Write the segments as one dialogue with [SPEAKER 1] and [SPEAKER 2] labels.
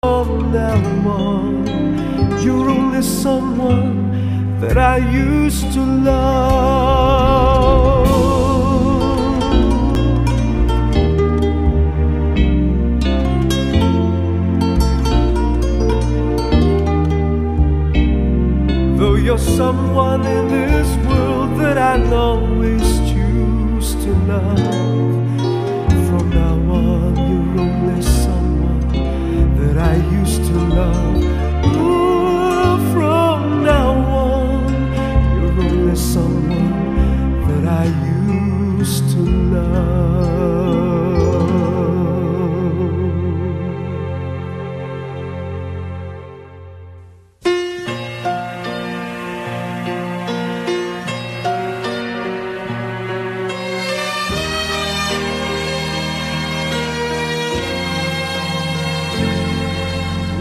[SPEAKER 1] From now on, you're only someone that I used to love. Though you're someone in this world that I'll always choose to love, from now on you're only someone that I used to love. Ooh, from now on you're only someone that I used to love.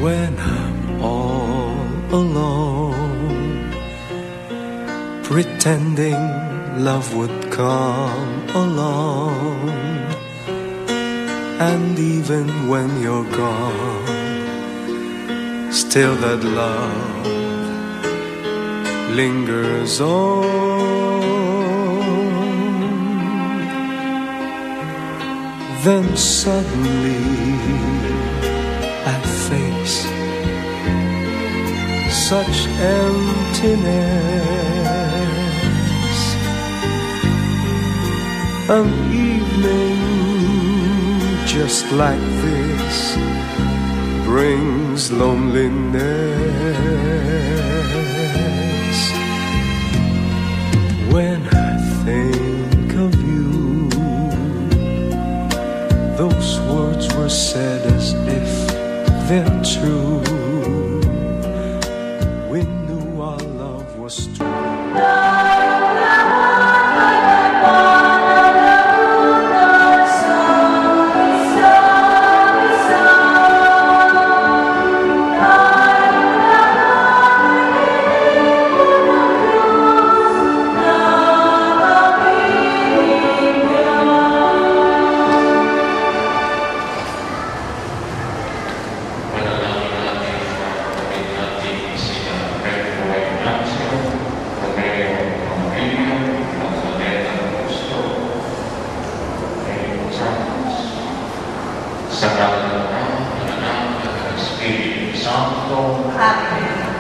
[SPEAKER 1] When I'm all alone, pretending love would come along, and even when you're gone, still that love lingers on. Then suddenly I face such emptiness. An evening just like this brings loneliness. When I think of you, those words were said as if they're true. We knew our love was true.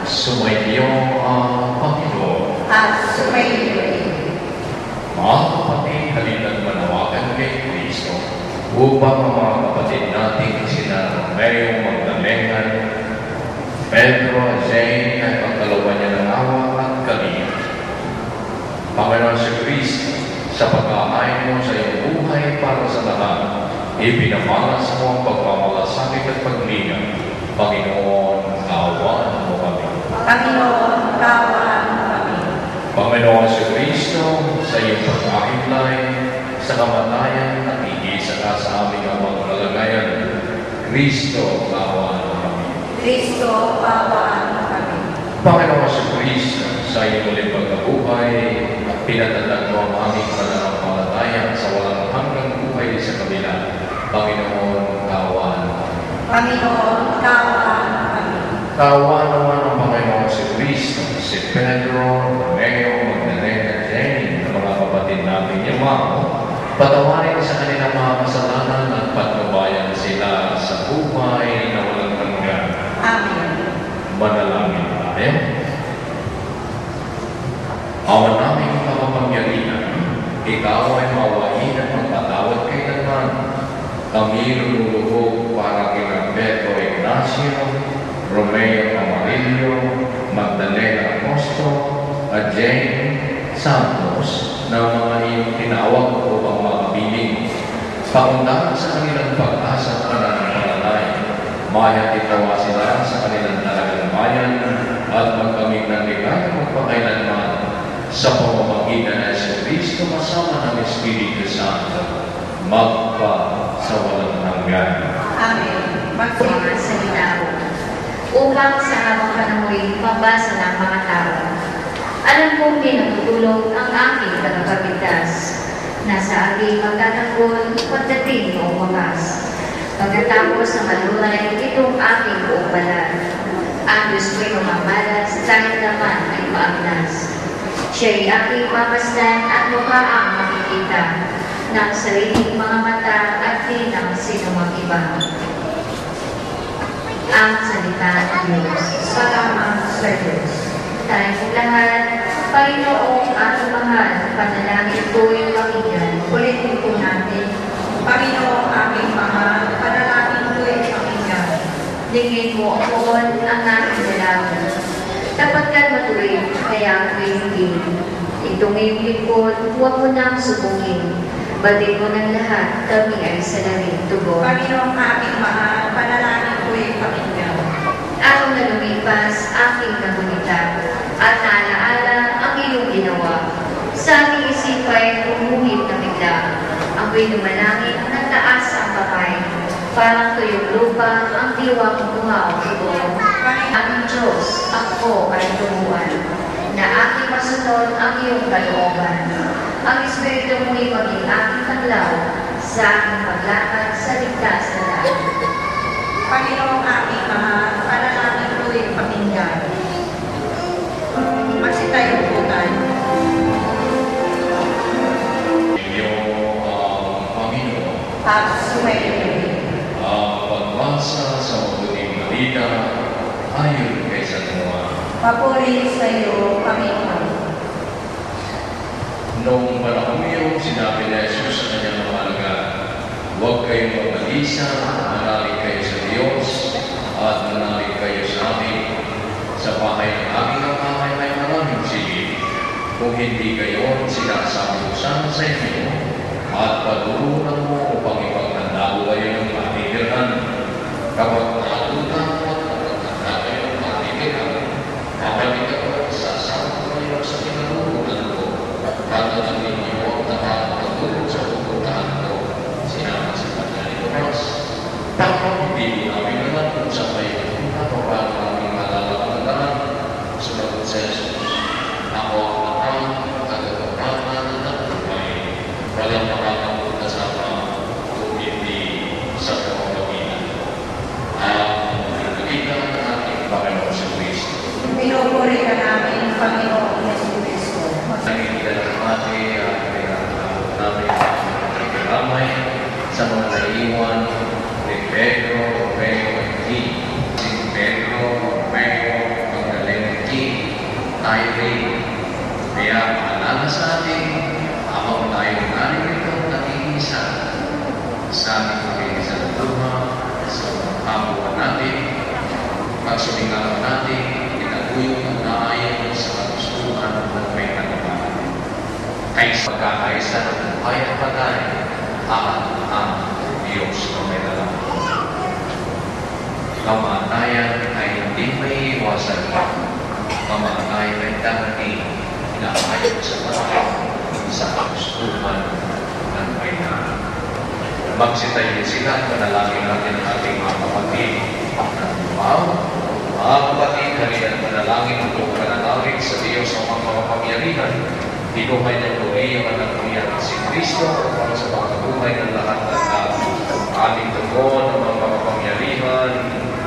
[SPEAKER 2] Sumainyo ang Panginoon. At sumainyo rin. Mga kapatid, halina't manawagan kay Kristo upang ang mga kapatid nating sina Romeo Magdalena, Pedro, Jane, at pagkalawa niya ng awa at kalinga. Panginoon si Kristo, sa pag-aayon mo sa iyong buhay para sa lahat, ipinamalas mo ang pagmamalasakit at paglinga. Panginoon, kaawaan mo kami.
[SPEAKER 3] Panginoon, kaawaan mo kami.
[SPEAKER 2] Panginoon si Kristo, sa iyong pag-ahiblay, sa kamatayan at higisa ka sa aming mga kalagayan, Kristo, kaawaan mo kami.
[SPEAKER 3] Kristo, kaawaan mo kami.
[SPEAKER 2] Panginoon si Kristo, sa iyong muling pagkabuhay at pinatatag mo ang aming pananampalataya sa walang hanggang buhay sa kabila, Panginoon, kaawaan mo kami.
[SPEAKER 3] Panginoon, kaawaan mo kami.
[SPEAKER 2] Kaawaan naman ang Panginoon si Kristo, si Pedro, Romeo, Magdalena, Jenny, ang mga kapatid natin yamang, patawarin sa kanilang mga kasalanan at patnubayan sila sa buhay na walang hanggan.
[SPEAKER 3] Amen.
[SPEAKER 2] Manalangin tayo. Awan namin kapapangyarihan, ikaw ay mawain at magpatawad kailanman. Kami lulubog para kina Pedro Ignacio, Romeo Amarillo, Magdalena Apostol, at Jane Santos na mga iyong tinawag upang makabiling. Paundahan sa kanilang pag-asa at pananampalataya, mayatitawa sila sa kanilang talagang bayan at magkaming ng ligay magpakailanman sa pamamagitan ng si Kristo kasama ng Espiritu Santo, magpa sa walang hanggan.
[SPEAKER 3] Amen.
[SPEAKER 4] Magsimula sa linaw. Upang sa habang panahon mabasa ng mga tao. Alam kong pinatutulog ang aking tagapagligtas na sa aking magtatanggol pagdating noong wakas. Pagkatapos ng malunay, itong aking buong balat. Ang Diyos ko'y mamamalas, kahit naman ay maagnas. Siya'y aking mamasdan at mukha ang makikita ng sariling mga mata at di ng sinumang iba. Ang salita ng Diyos.
[SPEAKER 3] Salamat sa Diyos.
[SPEAKER 4] Tayong lahat, Panginoong ating mahal, panalangin ko'y pakinggan.
[SPEAKER 3] Ulitin po natin, Panginoong aming mahal, panalangin ko'y pakinggan.
[SPEAKER 4] Dingin mo ako ang aking dalangin. Dapat ka matuwid, kaya ako'y hindi. Itong iyong lingkod, huwag mo nang subukin. Batin mo ng lahat, kami ay salamin tugon.
[SPEAKER 3] Panginoong aming mahal, panalangin ko'y pakinggan.
[SPEAKER 4] Araw na lumipas, aking nagunita, at naalaala ang iyong ginawa. Sa aking isipay, umuhit na bigla. Ako'y lumalangin ng taas ang kamay. Parang tuyong lupa, ang diwang buhaw tugon. Aming Diyos, ako ay tumuan, na aking masunod ang iyong kalooban. Ang Espiritu mo'y maging aking tanglaw, sa aking paglakad sa ligtas na daan.
[SPEAKER 3] Panginoong aming mahal, panalangin ko'y pakinggan. Magsitayo po tayo.
[SPEAKER 2] Inyong Panginoon,
[SPEAKER 3] At sumayo.
[SPEAKER 2] ang pagbasa sa mabuting balita ayon kay San Juan.
[SPEAKER 3] Papuri sa iyo, Panginoon.
[SPEAKER 2] Noong panahon yun, sinabi ni Jesus sa kanyang mga alagad, huwag kayong mabalisa, manalig kayo sa Diyos, at manalig kayo sa amin. Sa bahay ng aming Ama ay maraming silid. Kung hindi kayo, sinasabi ko sana sa inyo, at paturunan mo upang ipagtanda ko kayo ng matitirhan. Kapag nakatutan mo at napagtanda kayo ng matitirhan, babalik ako, sasama ko kayo sa pinarurunan ko. Tatanungin niyo ang nakakatulog sa pupuntahan ko. Sinama sa kanya ni Tomas. Tapos hindi namin naman kung sa kayo paano namin malalakadaran. Sumagot sa Jesus, ako ang tagapagpapanan ng buhay. Walang makakapunta sa Ama kung hindi sa pamamagitan. Ang nakikita ng ating Panginoon sa Kristo.
[SPEAKER 3] Pinupuri ka namin, Panginoon Jesucristo.
[SPEAKER 2] Nakikita ng ating namin ramay sa mga naiwan ni Pedro, Romeo, at G. Si Pedro, Romeo, Magdalene, Irene. Kaya maalala sa atin, habang tayo narito nag-iisa sa ating pag-iisa ng luha, sa kabuhan natin, pagsumingaw natin, itaguyong ang naayon sa kagustuhan ng may kanibahan. Kaysa pagkakaisa ng buhay at patay, ang Diyos na may lalaki. Kamatayan ay hindi may iwasan pa. Kamatayan ay darating na ayon sa patay sa kagustuhan ng may lalaki. Magsitayin sila at panalangin natin ang ating mga kapatid ng lumaw. Mga kapatid, halina't manalangin ang buong panalangin sa Diyos ang mga makapangyarihan. Dinuhay ng Luri ang anak niya si Kristo upang sa pagkabuhay ng lahat ng tao. Aming tugon ang mga makapangyarihan,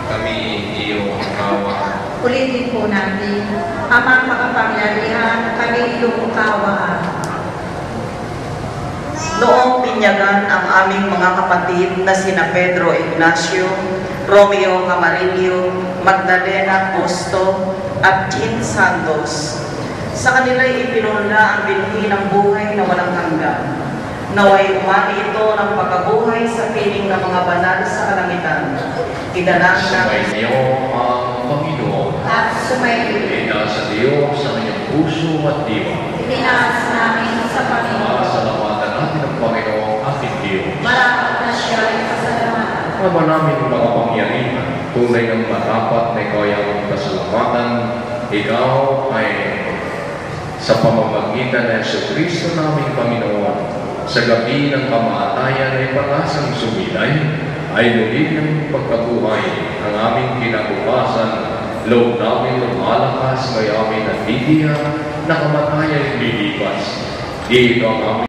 [SPEAKER 2] kami iyong kawa.
[SPEAKER 3] Ulitin po natin, Amang makapangyarihan, kami iyong kawaan.
[SPEAKER 5] Noong binyagan ang aming mga kapatid na sina Pedro Ignacio, Romeo Camarillo, Magdalena Busto, at Jean Santos, sa kanila'y ipinunla ang binhi ng buhay na walang hanggan. Naway umani ito ng pagkabuhay sa piling ng mga banal sa kalangitan. Idalangin
[SPEAKER 2] Sabay niyo ang Panginoon.
[SPEAKER 3] At sumayo.
[SPEAKER 2] Ina sa Diyos sa kanyang puso at diwa.
[SPEAKER 3] Itinaas namin sa Panginoon.
[SPEAKER 2] Salamatan natin ang Panginoon ating Diyos.
[SPEAKER 3] Marapat na siya ay pasalamatan.
[SPEAKER 2] Ama namin makapangyarihan, tunay ng marapat na ikaw ang pasalamatan, ikaw ay sa pamamagitan ng Jesucristo naming Panginoon, sa gabi ng kamatayan ay pag-asang sumilay, ay muli ng pagkabuhay ang aming kinabukasan, loob namin lumalakas, kaya amin nagbibiyak na kamatayan lilipas. Di ito ang aming